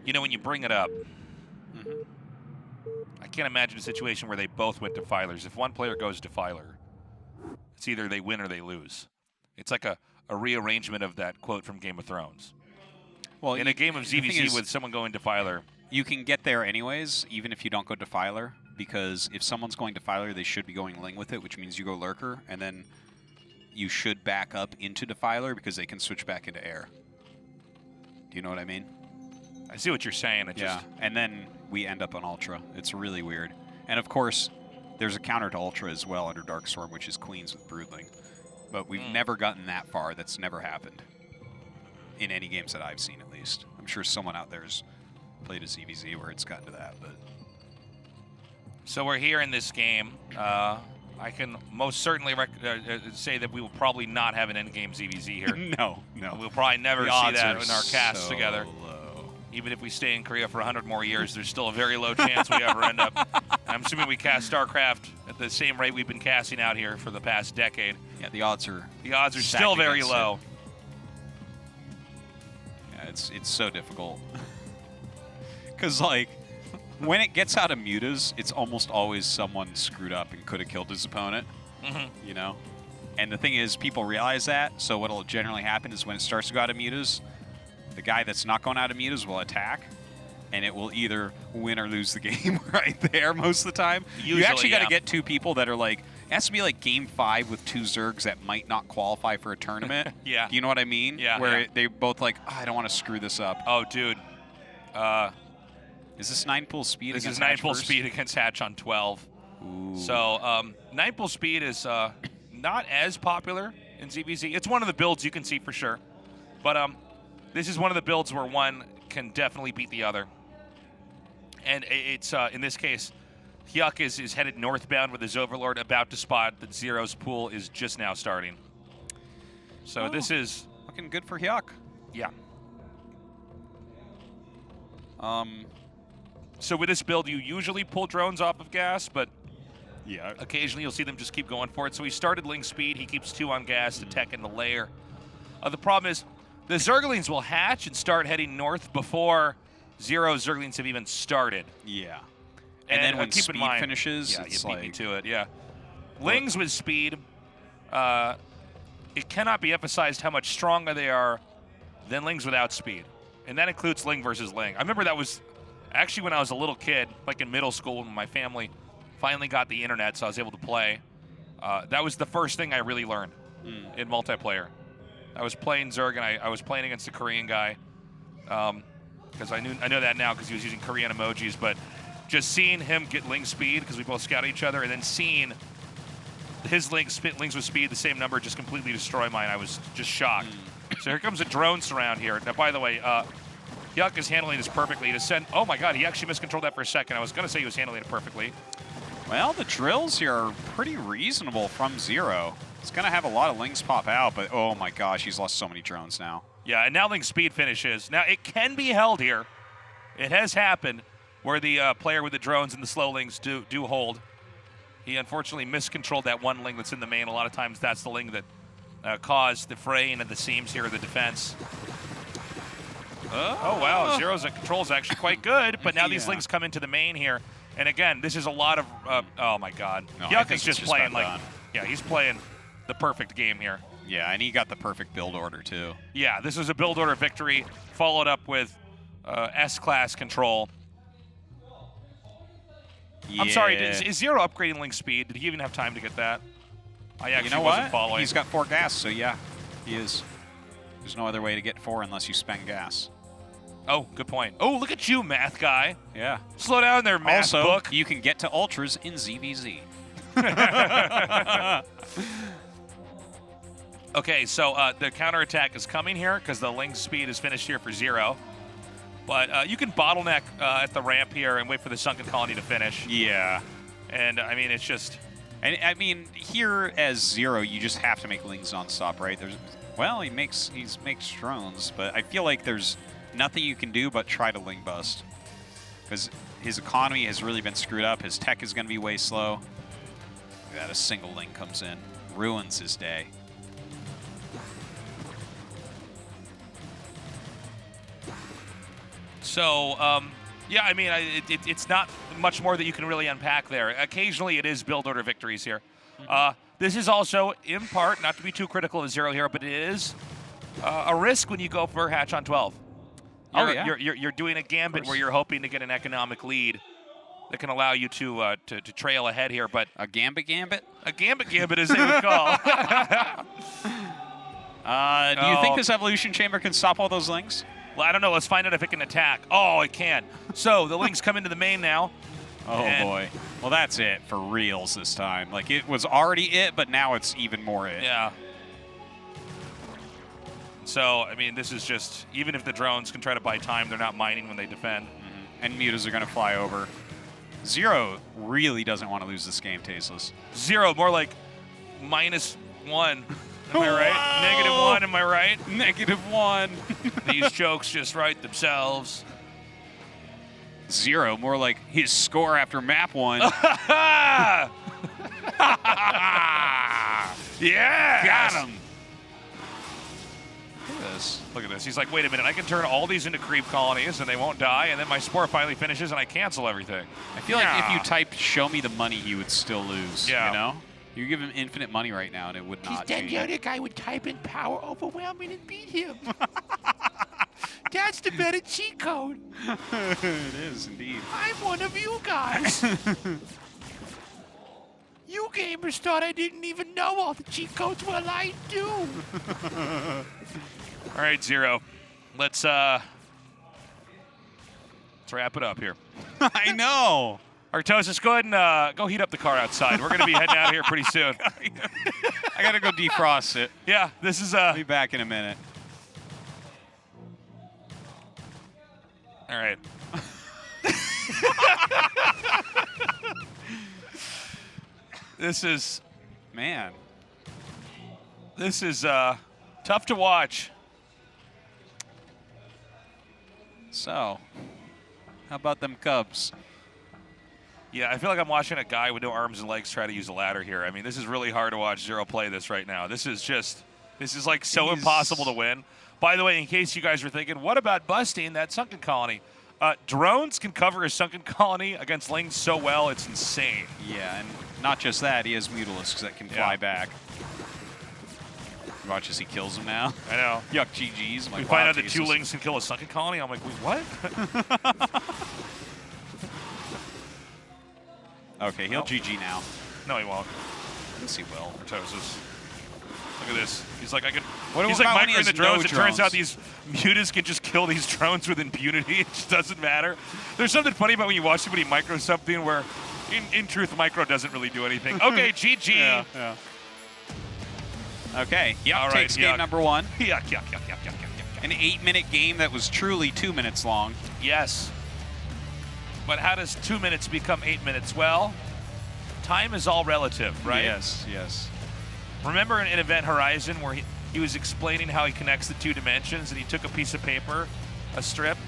You know, when you bring it up, I can't imagine a situation where they both went defilers. If one player goes defiler, it's either they win or they lose. It's like a rearrangement of that quote from Game of Thrones. Well, in a game of ZvZ with someone going defiler, you can get there anyways, even if you don't go defiler, because if someone's going defiler, they should be going Ling with it, which means you go lurker, and then you should back up into defiler because they can switch back into air. Do you know what I mean? I see what you're saying. And then we end up on Ultra. It's really weird. And of course, there's a counter to Ultra as well under Darkstorm, which is Queens with Broodling. But we've never gotten that far. That's never happened. In any games that I've seen, at least. I'm sure someone out there has played a ZvZ where it's gotten to that. But so we're here in this game. I can most certainly say that we will probably not have an endgame ZvZ here. No. We'll probably never see that in our cast so together. Low. Even if we stay in Korea for 100 more years, there's still a very low chance we ever end up. I'm assuming we cast StarCraft at the same rate we've been casting out here for the past decade. Yeah, the odds are still very low. Yeah, it's so difficult. Because, like, when it gets out of mutas, it's almost always someone screwed up and could have killed his opponent, you know? And the thing is, people realize that, so what will generally happen is when it starts to go out of mutas, the guy that's not going out of mutas will attack, and it will either win or lose the game right there most of the time. Usually, you actually got to get two people that are like, it has to be like Game 5 with two Zergs that might not qualify for a tournament. Yeah. Do you know what I mean? Yeah. Where they both like, oh, I don't want to screw this up. Oh, dude. Is this 9-pull speed this against is 9-pull first? speed against Hatch on 12. Ooh. So 9-pull speed is not as popular in ZvZ. It's one of the builds you can see for sure. But this is one of the builds where one can definitely beat the other. And it's, in this case, HyuK is headed northbound with his Overlord about to spot that Zero's pool is just now starting. So this is... looking good for HyuK. Yeah. So with this build, you usually pull drones off of gas, but yeah, occasionally you'll see them just keep going for it. So he started Ling speed. He keeps 2 on gas to tech in the lair. The problem is the Zerglings will hatch and start heading north before Zero Zerglings have even started. Yeah. And then when speed finishes, yeah, it's you beat like... me to it, yeah. Lings with speed, it cannot be emphasized how much stronger they are than Lings without speed. And that includes Ling versus Ling. I remember that was actually when I was a little kid, like in middle school, when my family finally got the internet, so I was able to play. That was the first thing I really learned in multiplayer. I was playing Zerg, and I was playing against a Korean guy, because I know that now because he was using Korean emojis, but just seeing him get Ling speed, because we both scouted each other, and then seeing his Lings with speed, the same number, just completely destroy mine, I was just shocked. So here comes a drone surround here. Now, by the way, HyuK is handling this perfectly. Oh my god, he actually miscontrolled that for a second. I was going to say he was handling it perfectly. Well, the drills here are pretty reasonable from Zero. He's going to have a lot of Lings pop out, but oh my gosh, he's lost so many drones now. Yeah, and now Ling's speed finishes. Now, it can be held here. It has happened where the player with the drones and the slow Lings do hold. He unfortunately miscontrolled that one Ling that's in the main. A lot of times that's the Ling that caused the fraying of the seams here of the defense. Oh, wow. Zero's control is actually quite good, but now these Lings come into the main here. And again, this is a lot of, oh my god. No, HyuK is just playing like, yeah, he's playing the perfect game here. Yeah, and he got the perfect build order too. Yeah, this was a build order victory, followed up with S-class control. Yeah. I'm sorry, is Zero upgrading Link speed? Did he even have time to get that? I actually wasn't following. He's got 4 gas, so yeah, he is. There's no other way to get 4 unless you spend gas. Oh, good point. Oh, look at you, math guy. Yeah. Slow down there, math book. Also, you can get to Ultras in ZvZ. Okay, so the counterattack is coming here because the Link speed is finished here for Zero. But you can bottleneck at the ramp here and wait for the Sunken Colony to finish. Yeah. And, I mean, it's just... And I mean, here as Zero, you just have to make Lings non-stop, right? Well, he makes drones, but I feel like there's nothing you can do but try to Ling bust. Because his economy has really been screwed up. His tech is going to be way slow. Look at that, a single Ling comes in. Ruins his day. So, yeah, I mean, it's not much more that you can really unpack there. Occasionally, it is build order victories here. This is also, in part, not to be too critical of Zero here, but it is a risk when you go for hatch on 12. You're doing a gambit where you're hoping to get an economic lead that can allow you to trail ahead here. But a gambit? A gambit, as they would call. Do you think this evolution chamber can stop all those lings? Well, I don't know. Let's find out if it can attack. Oh, it can. So the lings come into the main now. Oh, boy. Well, that's it for reals this time. Like, it was already it, but now it's even more it. Yeah. So, I mean, this is just, even if the drones can try to buy time, they're not mining when they defend. And mutas are going to fly over. Zero really doesn't want to lose this game, Tasteless. Zero, more like -1. Am I right? -1, am I right? -1. These jokes just write themselves. Zero, more like his score after map 1. Yeah! Got him. Look at this. Look at this. He's like, wait a minute, I can turn all these into creep colonies and they won't die, and then my spore finally finishes and I cancel everything. I feel like if you typed "show me the money," he would still lose. Yeah. You know? You give him infinite money right now and it would not change. Then the other guy would type in power overwhelming and beat him. That's the better cheat code. It is, indeed. I'm one of you guys. You gamers thought I didn't even know all the cheat codes. Well, I do. All right, Zero. Let's wrap it up here. I know. Artosis, go ahead and go heat up the car outside. We're going to be heading out of here pretty soon. I got to go defrost it. Yeah, this is... I'll be back in a minute. All right. This is... Man. This is tough to watch. So, how about them Cubs? Yeah, I feel like I'm watching a guy with no arms and legs try to use a ladder here. I mean, this is really hard to watch Zero play this right now. This is like so impossible to win. By the way, in case you guys were thinking, what about busting that sunken colony? Drones can cover a sunken colony against lings so well, it's insane. Yeah, and not just that, he has Mutalisks that can fly back. Watch as he kills him now. I know. Yuck, GG's. We find out that 2 lings can kill a sunken colony. I'm like, wait, what? Okay, he'll GG now. No, he won't. Yes, he will. Artosis. Look at this. He's like, He's like microing the drones. It turns out these mutas can just kill these drones with impunity. It just doesn't matter. There's something funny about when you watch somebody micro something where, in truth, micro doesn't really do anything. Okay, GG. Yeah. Okay, Yuck takes game number 1. Yuck. An 8-minute game that was truly 2 minutes long. Yes. But how does 2 minutes become 8 minutes? Well, time is all relative, right? Yes. Remember in Event Horizon where he was explaining how he connects the 2 dimensions, and he took a piece of paper, a strip,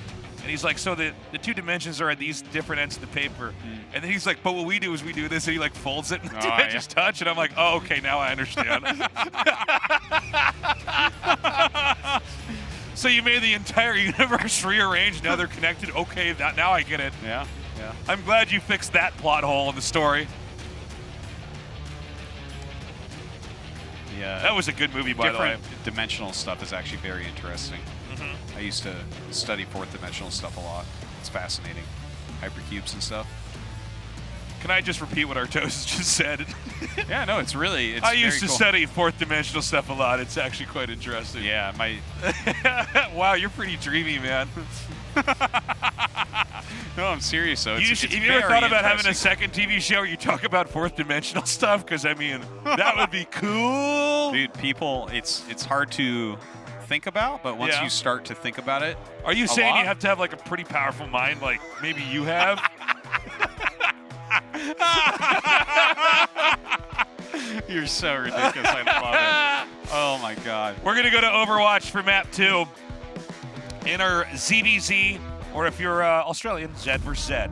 and he's like, so the 2 dimensions are at these different ends of the paper. And then he's like, but what we do is we do this, and he like folds it and just touch, and I'm like, oh, okay, now I understand. So you made the entire universe rearrange, now they're connected. Okay, now I get it. Yeah. I'm glad you fixed that plot hole in the story. Yeah. That was a good movie, by the way. Different dimensional stuff is actually very interesting. I used to study 4th dimensional stuff a lot. It's fascinating. Hypercubes and stuff. Can I just repeat what Artosis just said? Yeah, no, it's I used to study 4th dimensional stuff a lot. It's actually quite interesting. Yeah, Wow, you're pretty dreamy, man. No, I'm serious, though. Have you ever thought about having a second TV show where you talk about 4th dimensional stuff? Because, I mean, that would be cool. Dude, people, it's hard to think about, but once you start to think about it, are you saying you have to have like a pretty powerful mind, like maybe you have? You're so ridiculous. I love it. Oh my God. We're gonna go to Overwatch for map 2 in our ZvZ, or if you're Australian, ZvZ.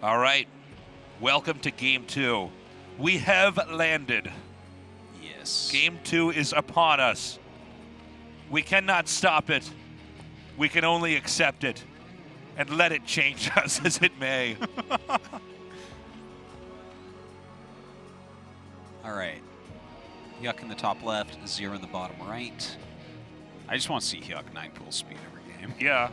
All right. Welcome to Game 2. We have landed. Yes. Game 2 is upon us. We cannot stop it. We can only accept it and let it change us as it may. All right. HyuK in the top left, Zero in the bottom right. I just want to see HyuK 9-pool speed every game. Yeah.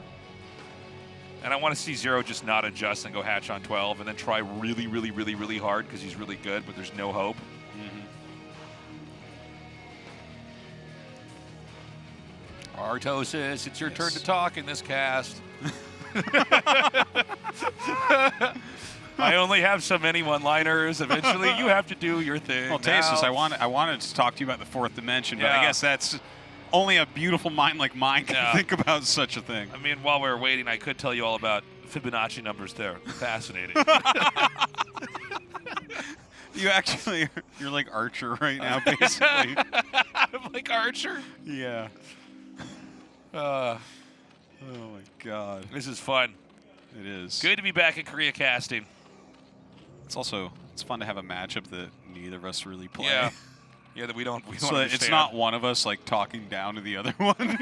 And I want to see Zero just not adjust and go hatch on 12 and then try really, really, really, really hard because he's really good, but there's no hope. Artosis, it's your turn to talk in this cast. I only have so many one-liners. Eventually, you have to do your thing. Well, Tasus, I wanted to talk to you about the fourth dimension, but I guess that's only a beautiful mind like mine can think about such a thing. I mean, while we were waiting, I could tell you all about Fibonacci numbers there. Fascinating. You actually, you're like Archer right now, basically. I'm like Archer? Yeah. Oh, my God. This is fun. It is. Good to be back at Korea Casting. It's also, it's fun to have a matchup that neither of us really play. Yeah. Yeah, that we don't So understand. it's not one of us like talking down to the other one.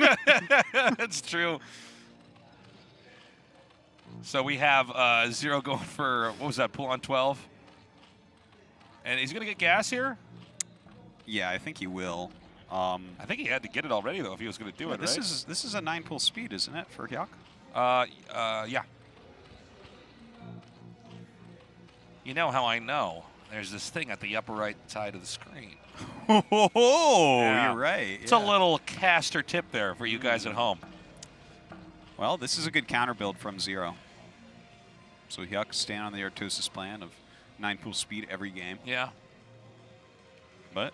That's true. So we have Zero going for, what was that, pull on 12? And he's going to get gas here? Yeah, I think he will. I think he had to get it already, though, if he was going to do it, this right? This is a 9-pool speed, isn't it, for HyuK? Yeah. You know how I know? There's this thing at the upper right side of the screen. Oh, Yeah. you're right. It's a little caster tip there for you guys at home. Well, this is a good counter build from Zero. So HyuK staying on the Artosis plan of 9-pool speed every game. Yeah. But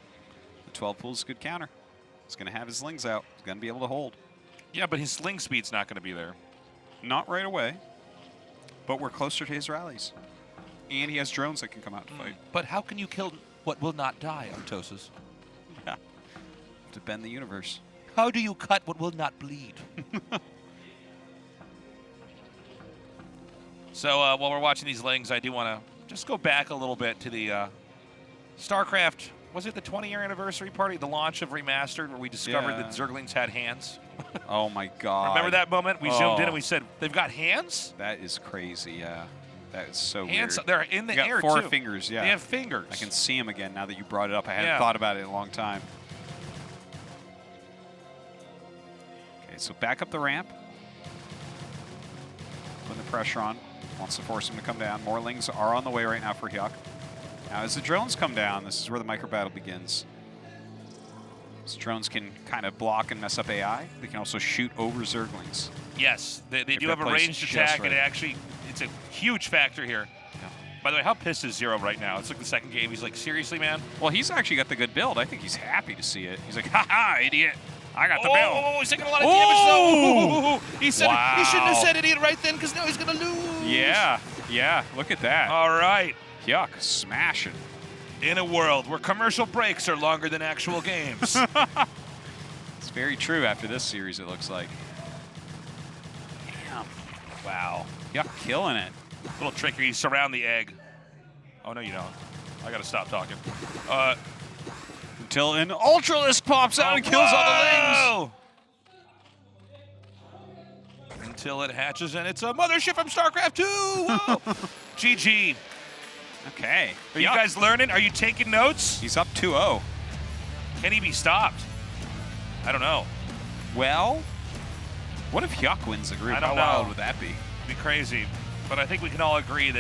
the 12-pool is a good counter. He's going to have his lings out. He's going to be able to hold. Yeah, but his sling speed's not going to be there. Not right away, but we're closer to his rallies. And he has drones that can come out to fight. But how can you kill what will not die, Artosis? Yeah. To bend the universe. How do you cut what will not bleed? So while we're watching these lings, I do want to just go back a little bit to the StarCraft. Was it the 20-year anniversary party, the launch of Remastered, where we discovered that Zerglings had hands? Oh, my God. Remember that moment? We zoomed in and we said, they've got hands? That is crazy, yeah. That is so Hands, weird. they're in the They air, got 4 too. fingers, yeah. They have fingers. I can see them again now that you brought it up. I hadn't thought about it in a long time. Okay, so back up the ramp. Putting the pressure on. Wants to force him to come down. More lings are on the way right now for HyuK. Now, as the drones come down, this is where the micro battle begins. So drones can kind of block and mess up AI. They can also shoot over Zerglings. Yes, they do that have a plays ranged just attack, right. and it's a huge factor here. Yeah. By the way, how pissed is Zero right now? It's like the second game. He's like, seriously, man? Well, he's actually got the good build. I think he's happy to see it. He's like, ha-ha, idiot. I got the build. Oh, he's taking a lot of damage, though. He said Wow. he shouldn't have said idiot right then, because now he's going to lose. Yeah, look at that. All right. HyuK smashing. In a world where commercial breaks are longer than actual games. It's very true after this series, it looks like. Damn. Wow. HyuK killing it. Little tricky. You surround the egg. Oh, no, you don't. I got to stop talking. Until an Ultralisk pops out and kills all the lings. Until it hatches and it's a mothership from StarCraft 2. Whoa. GG. Okay. Are you guys learning? Are you taking notes? He's up 2-0. Can he be stopped? I don't know. Well, what if HyuK wins the group? I don't How know. wild would that be? It'd be crazy. But I think we can all agree that